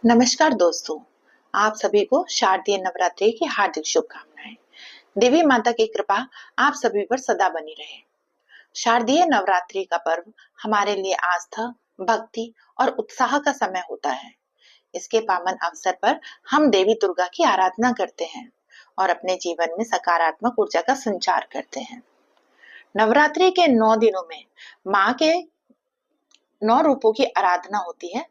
नमस्कार दोस्तों, आप सभी को शारदीय नवरात्रि की हार्दिक शुभकामनाएं। देवी माता की कृपा आप सभी पर सदा बनी रहे। शारदीय नवरात्रि का पर्व हमारे लिए आस्था, भक्ति और उत्साह का समय होता है। इसके पावन अवसर पर हम देवी दुर्गा की आराधना करते हैं और अपने जीवन में सकारात्मक ऊर्जा का संचार करते हैं। नवरात्रि के 9 दिनों में माँ के 9 रूपों की आराधना होती है।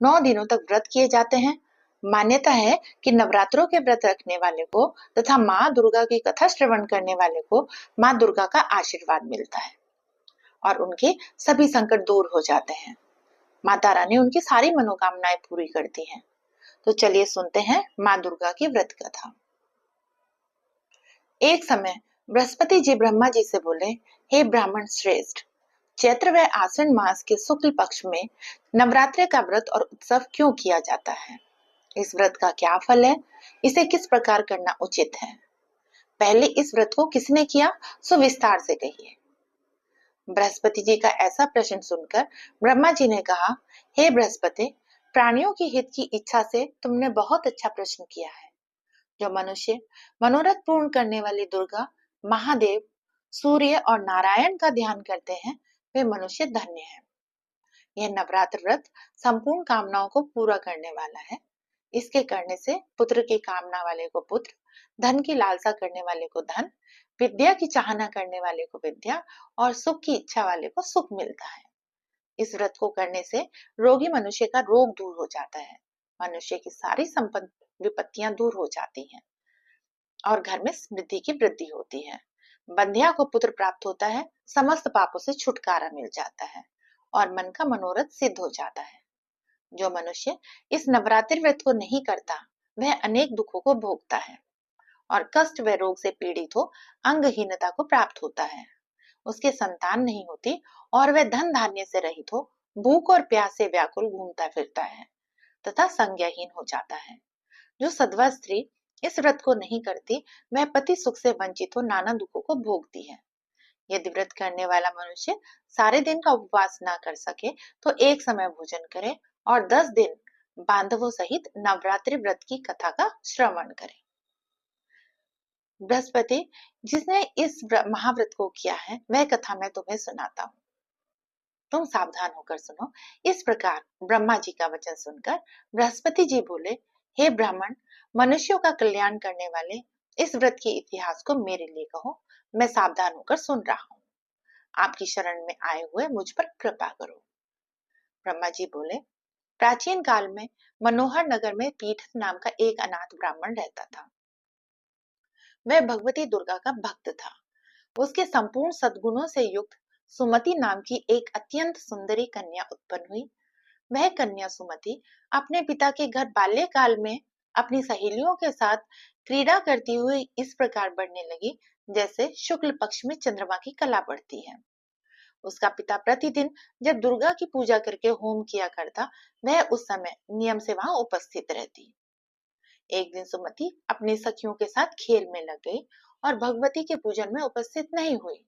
9 दिनों तक व्रत किए जाते हैं। मान्यता है कि नवरात्रों के व्रत रखने वाले को तथा माँ दुर्गा की कथा श्रवण करने वाले को माँ दुर्गा का आशीर्वाद मिलता है और उनके सभी संकट दूर हो जाते हैं। माता रानी उनकी सारी मनोकामनाएं पूरी करती हैं। तो चलिए सुनते हैं माँ दुर्गा की व्रत कथा। एक समय बृहस्पति जी ब्रह्मा जी से बोले, हे ब्राह्मण श्रेष्ठ, चैत्र व आश्विन मास के शुक्ल पक्ष में नवरात्रि का व्रत और उत्सव क्यों किया जाता है? इस व्रत का क्या फल है? इसे किस प्रकार करना उचित है? पहले इस व्रत को किसने किया, सो विस्तार से कहिए। बृहस्पति जी का ऐसा प्रश्न सुनकर ब्रह्मा जी ने कहा, हे बृहस्पति, प्राणियों की हित की इच्छा से तुमने बहुत अच्छा प्रश्न किया है। जो मनुष्य मनोरथ पूर्ण करने वाली दुर्गा, महादेव, सूर्य और नारायण का ध्यान करते हैं, वे मनुष्य धन्य हैं। यह नवरात्र व्रत संपूर्ण कामनाओं को पूरा करने वाला है। इसके करने से पुत्र की कामना वाले को पुत्र, धन की लालसा करने वाले को धन, विद्या की चाहना करने वाले को विद्या और सुख की इच्छा वाले को सुख मिलता है। इस व्रत को करने से रोगी मनुष्य का रोग दूर हो जाता है, मनुष्य की सारी संपत्ति विपत्तियां दूर हो जाती हैं और घर में समृद्धि की वृद्धि होती है। बंध्या को पुत्र प्राप्त होता है, समस्त पापों से छुटकारा मिल जाता है और मन का मनोरथ सिद्ध हो जाता है। जो मनुष्य इस नवरात्रि व्रत को नहीं करता, वह अनेक दुखों को भोगता है और कष्ट व रोग से पीड़ित हो अंगहीनता को प्राप्त होता है। उसके संतान नहीं होती और वह धन धान्य से रहित हो भूख और प्यास से व्याकुल घूमता फिरता है तथा संज्ञाहीन हो जाता है। जो सधवा स्त्री इस व्रत को नहीं करती, वह पति सुख से वंचित हो नाना दुखों को भोगती है। यदि व्रत करने वाला मनुष्य सारे दिन का उपवास ना कर सके, तो एक समय भोजन करे और 10 दिन बांधवों सहित नवरात्रि व्रत की कथा का श्रवण करे। बृहस्पति, जिसने इस महाव्रत को किया है, वह कथा मैं तुम्हें सुनाता हूँ। तुम सावधान होकर सुनो। इस प्रकार ब्रह्मा जी का वचन सुनकर बृहस्पति जी बोले, हे ब्राह्मण, मनुष्यों का कल्याण करने वाले इस व्रत के इतिहास को मेरे लिए कहो। मैं सावधान होकर सुन रहा हूँ। आपकी शरण में आए हुए मुझ पर कृपा करो। ब्रह्मा जी बोले, प्राचीन काल में मनोहर नगर में पीठ नाम का एक अनाथ ब्राह्मण रहता था। वह भगवती दुर्गा का भक्त था। उसके संपूर्ण सद्गुणों से युक्त सुमति नाम की एक अत्यंत सुंदरी कन्या उत्पन्न हुई। वह कन्या सुमति अपने पिता के घर बाल्यकाल में अपनी सहेलियों के साथ क्रीड़ा करती हुई इस प्रकार बढ़ने लगी, जैसे शुक्ल पक्ष में चंद्रमा की कला बढ़ती है। उसका पिता प्रतिदिन जब दुर्गा की पूजा करके होम किया करता, वह उस समय नियम से वहां उपस्थित रहती। एक दिन सुमति अपनी सखियों के साथ खेल में लग गई और भगवती के पूजन में उपस्थित नहीं हुई।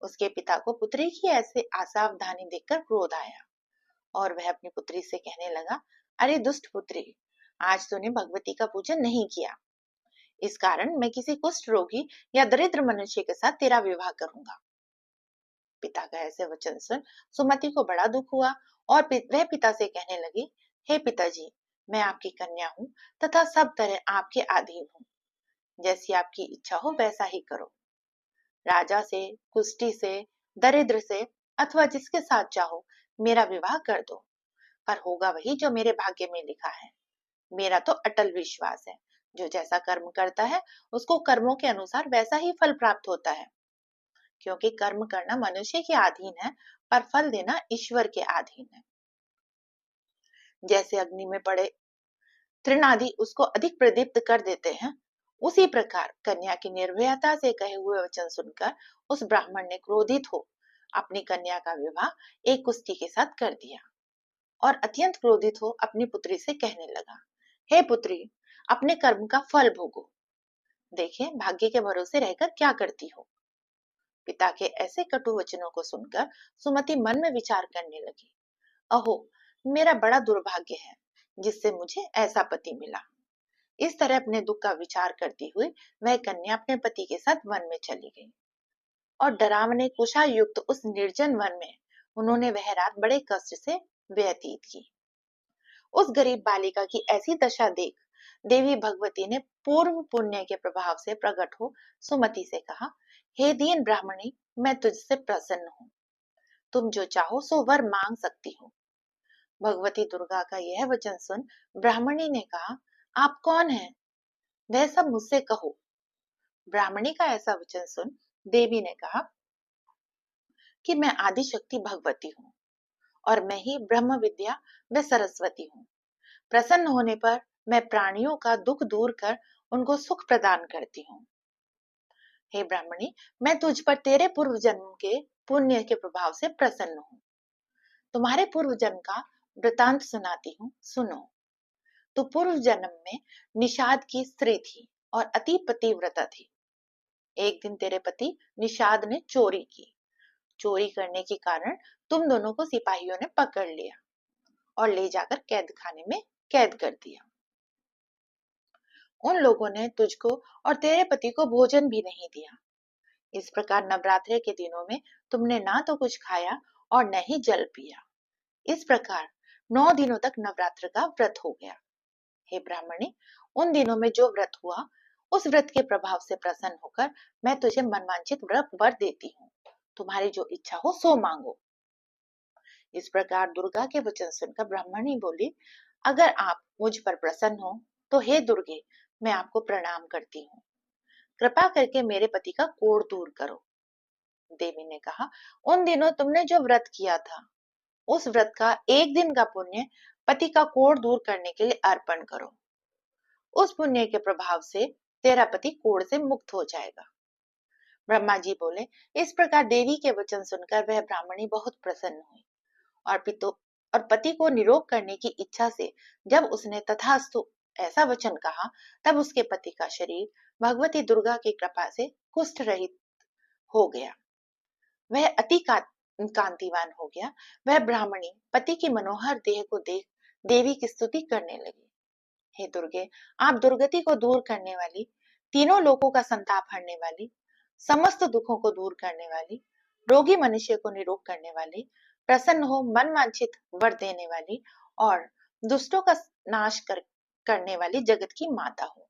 उसके पिता को पुत्री की ऐसे असावधानी देखकर क्रोध आया और वह अपनी पुत्री से कहने लगा, अरे दुष्ट पुत्री, आज तूने भगवती का पूजन नहीं किया। इस कारण मैं किसी कुष्ठ रोगी या दरिद्र मनुष्य के साथ तेरा विवाह करूंगा। पिता का ऐसे वचन सुन सुमति को बड़ा दुख हुआ और वह पिता से कहने लगी, हे पिताजी, मैं आपकी कन्या हूँ तथा सब तरह आपके अधीन हूँ। जैसी आपकी इच्छा हो वैसा ही करो। राजा से, कुष्ठी से, दरिद्र से अथवा जिसके साथ चाहो मेरा विवाह कर दो, पर होगा वही जो मेरे भाग्य में लिखा है। मेरा तो अटल विश्वास है, जो जैसा कर्म करता है उसको कर्मों के अनुसार वैसा ही फल प्राप्त होता है। क्योंकि कर्म करना मनुष्य के अधीन है, पर फल देना ईश्वर के अधीन है। जैसे अग्नि में पड़े तृण आदि उसको अधिक प्रदीप्त कर देते हैं, उसी प्रकार कन्या की निर्भयता से कहे हुए वचन सुनकर उस ब्राह्मण ने क्रोधित हो अपनी कन्या का विवाह एक कुष्ठी के साथ कर दिया और अत्यंत क्रोधित हो अपनी पुत्री से कहने लगा, हे पुत्री, अपने कर्म का फल भोगो। देखे भाग्य के भरोसे रहकर क्या करती हो। पिता के ऐसे कटु वचनों को सुनकर सुमति मन में विचार करने लगी, अहो, मेरा बड़ा दुर्भाग्य है जिससे मुझे ऐसा पति मिला। इस तरह अपने दुख का विचार करती हुई वह कन्या अपने पति के साथ वन में चली गई और डरावने कुशा युक्त उस निर्जन वन में उन्होंने वह रात बड़े कष्ट से व्यतीत की। उस गरीब बालिका की ऐसी दशा देख देवी भगवती ने पूर्व पुण्य के प्रभाव से प्रकट हो सुमति से कहा, हे दीन ब्राह्मणी, मैं तुझसे प्रसन्न हूँ। तुम जो चाहो सो वर मांग सकती हो। भगवती दुर्गा का यह वचन सुन ब्राह्मणी ने कहा, आप कौन हैं? वह सब मुझसे कहो। ब्राह्मणी का ऐसा वचन सुन देवी ने कहा कि मैं आदि शक्ति भगवती हूँ और मैं ही ब्रह्म विद्या व सरस्वती हूँ। प्रसन्न होने पर मैं प्राणियों का दुख दूर कर उनको सुख प्रदान करती हूँ। हे ब्राह्मणी, मैं तुझ पर तेरे पूर्व जन्म के पुण्य के प्रभाव से प्रसन्न हूँ। तुम्हारे पूर्व जन्म का वृतांत सुनाती हूँ, सुनो। तो पूर्व जन्म में निषाद की स्त्री थी और अति पतिव्रता थी। एक दिन तेरे पति निषाद ने चोरी की। चोरी करने के कारण तुम दोनों को सिपाहियों ने पकड़ लिया और ले जाकर कैद खाने में कैद कर दिया। उन लोगों ने तुझको और तेरे पति को भोजन भी नहीं दिया। इस प्रकार नवरात्रि के दिनों में तुमने ना तो कुछ खाया और न ही जल पिया। इस प्रकार 9 दिनों तक नवरात्र का व्रत हो गया। हे ब्राह्मणी, उन दिनों में जो व्रत हुआ उस व्रत के प्रभाव से प्रसन्न होकर मैं तुझे मनवांछित वर देती हूँ। तुम्हारी जो इच्छा हो सो मांगो। इस प्रकार दुर्गा के वचन सुनकर ब्राह्मणी बोली, अगर आप मुझ पर प्रसन्न हो तो हे दुर्गे, मैं आपको प्रणाम करती हूँ। कृपा करके मेरे पति का कोढ़ दूर करो। देवी ने कहा, उन दिनों तुमने जो व्रत किया था उस व्रत का एक दिन का पुण्य पति का कोढ़ दूर करने के लिए अर्पण करो। उस पुण्य के प्रभाव से तेरा पति कोढ़ से मुक्त हो जाएगा। ब्रह्मा जी बोले, इस प्रकार देवी के वचन सुनकर वह ब्राह्मणी बहुत प्रसन्न हुई और पति को निरोग करने की इच्छा से जब उसने तथास्तु ऐसा वचन कहा, तब उसके पति का शरीर भगवती दुर्गा की कृपा से कुष्ठ रहित हो गया। वह अति कांतिवान हो गया। वह ब्राह्मणी पति की मनोहर देह को देख देवी की स्तुति करने लगी। हे दुर्गे, आप दुर्गति को दूर करने वाली, तीनों लोकों का संताप हरने वाली, समस्त दुखों को दूर करने वाली, रोगी मनुष्य को निरोग करने वाली, प्रसन्न हो मन वांछित वर देने वाली और दुष्टों का नाश करने वाली जगत की माता हो।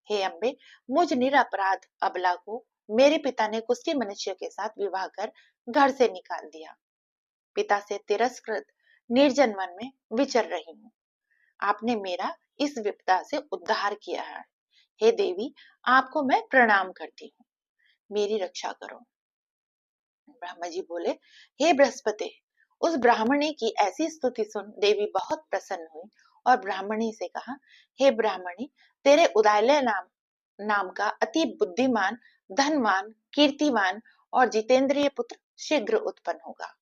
हे अम्बे, मुझ निरपराध अबला को मेरे पिता ने कुष्ठी मनुष्य के साथ विवाह कर घर से निकाल दिया। पिता से तिरस्कृत निर्जन वन में विचर रही हूँ। आपने मेरा इस विपदा से उद्धार किया है। हे देवी, आपको मैं प्रणाम करती हूँ, मेरी रक्षा करो। ब्रह्मा जी बोले, हे बृहस्पति, उस ब्राह्मणी की ऐसी स्तुति सुन देवी बहुत प्रसन्न हुई और ब्राह्मणी से कहा, हे ब्राह्मणी, तेरे उदयलय नाम का अति बुद्धिमान, धनवान, कीर्तिवान और जितेंद्रिय पुत्र शीघ्र उत्पन्न होगा।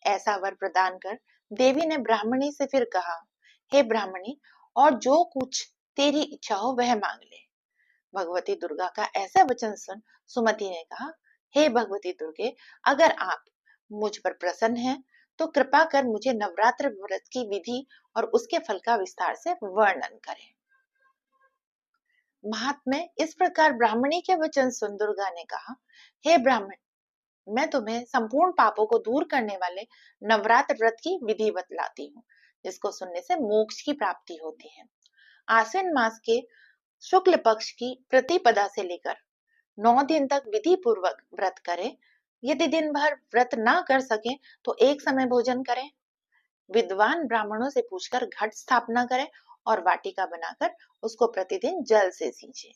ऐसा वर प्रदान कर देवी ने ब्राह्मणी से फिर कहा, हे ब्राह्मणी, और जो कुछ तेरी इच्छा हो वह मांग ले। भगवती दुर्गा का ऐसा वचन सुन सुमति ने कहा, हे भगवती दुर्गे, अगर आप मुझ पर प्रसन्न हैं तो कृपा कर मुझे नवरात्र व्रत की विधि और उसके फल का विस्तार से वर्णन करें। महात्म्य, इस प्रकार ब्राह्मणी के वचन सुन दुर्गा ने कहा, हे ब्राह्मण, मैं तुम्हें संपूर्ण पापों को दूर करने वाले नवरात्र व्रत की विधि बतलाती हूँ, जिसको सुनने से मोक्ष की प्राप्ति होती है। आश्विन मास के शुक्ल पक्ष की प्रतिपदा से लेकर 9 दिन तक विधि पूर्वक व्रत करें। यदि दिन भर व्रत ना कर सके तो एक समय भोजन करें। विद्वान ब्राह्मणों से पूछकर घट स्थापना करें और वाटिका बनाकर उसको प्रतिदिन जल से सींचे।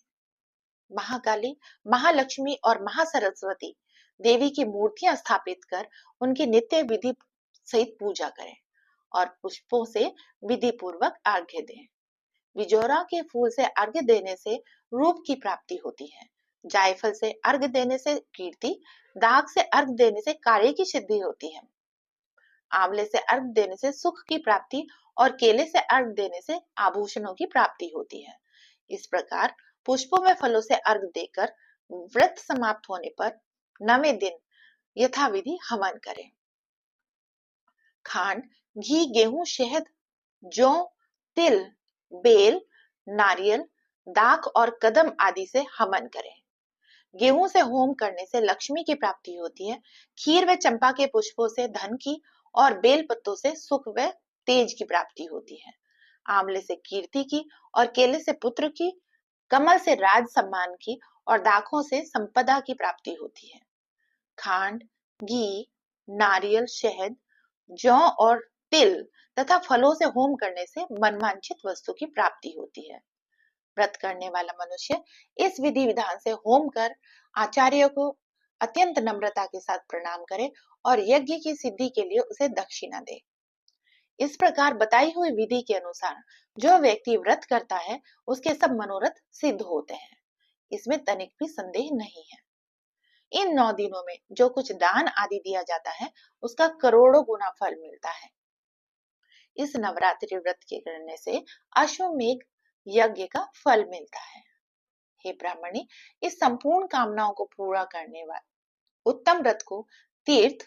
महाकाली, महालक्ष्मी और महासरस्वती देवी की मूर्तियां स्थापित कर उनकी नित्य विधि सहित पूजा करें और पुष्पों से विधि पूर्वक अर्घ्य दें। बिजोरा के फूल से अर्घ्य देने से रूप की प्राप्ति होती है। जायफल से अर्घ्य देने से कीर्ति, दाग से अर्घ्य देने से कार्य की सिद्धि होती है। आंवले से अर्घ्य देने से सुख की प्राप्ति और केले से अर्घ्य देने से आभूषणों की प्राप्ति होती है। इस प्रकार पुष्पों में फलों से अर्घ्य देकर व्रत समाप्त होने पर 9वें दिन यथाविधि हवन करें। खांड, घी, गेहूं, शहद, जौ, तिल, बेल, नारियल, दाख और कदम आदि से हवन करें। गेहूं से होम करने से लक्ष्मी की प्राप्ति होती है। खीर व चंपा के पुष्पों से धन की और बेल पत्तों से सुख व तेज की प्राप्ति होती है। आंवले से कीर्ति की और केले से पुत्र की, कमल से राज सम्मान की और दाखों से संपदा की प्राप्ति होती है। खांड, घी, नारियल, शहद, जौ और तिल तथा फलों से होम करने से मनवांछित वस्तु की प्राप्ति होती है। व्रत करने वाला मनुष्य इस विधि विधान से होम कर आचार्य को अत्यंत नम्रता के साथ प्रणाम करे और यज्ञ की सिद्धि के लिए उसे दक्षिणा दे। इस प्रकार बताई हुई विधि के अनुसार जो व्यक्ति व्रत करता है उसके सब मनोरथ सिद्ध होते हैं। इसमें तनिक भी संदेह नहीं है। इन 9 दिनों में जो कुछ दान आदि दिया जाता है उसका करोड़ों गुना फल मिलता है। इस नवरात्रि व्रत के करने से अश्वमेघ यज्ञ का फल मिलता है। हे ब्राह्मणी, इस संपूर्ण कामनाओं को पूरा करने वाले उत्तम व्रत को तीर्थ,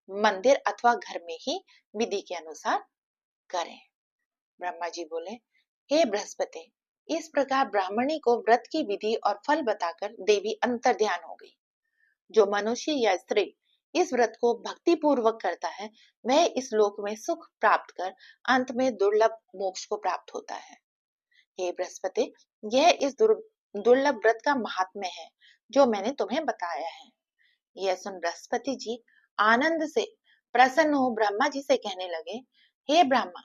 मंदिर अथवा घर में ही विधि के अनुसार करें। ब्रह्मा जी बोले, हे बृहस्पति, इस प्रकार ब्राह्मणी को व्रत की विधि और फल बताकर देवी अंतर्ध्यान हो गई। जो मनुष्य या स्त्री इस व्रत को भक्ति पूर्वक करता है वह इस लोक में सुख प्राप्त कर अंत में दुर्लभ मोक्ष को प्राप्त होता है। हे बृहस्पति, यह इस दुर्लभ व्रत का महात्म्य है जो मैंने तुम्हें बताया है। यह सुन बृहस्पति जी आनंद से प्रसन्न हो ब्रह्मा जी से कहने लगे, हे ब्रह्मा,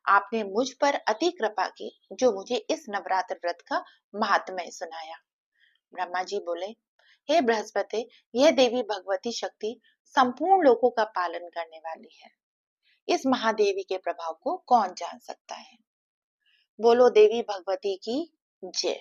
आपने मुझ पर अति कृपा की जो मुझे इस नवरात्र व्रत का महात्म्य सुनाया। ब्रह्मा जी बोले, हे बृहस्पति, यह देवी भगवती शक्ति संपूर्ण लोकों का पालन करने वाली है। इस महादेवी के प्रभाव को कौन जान सकता है। बोलो देवी भगवती की जय।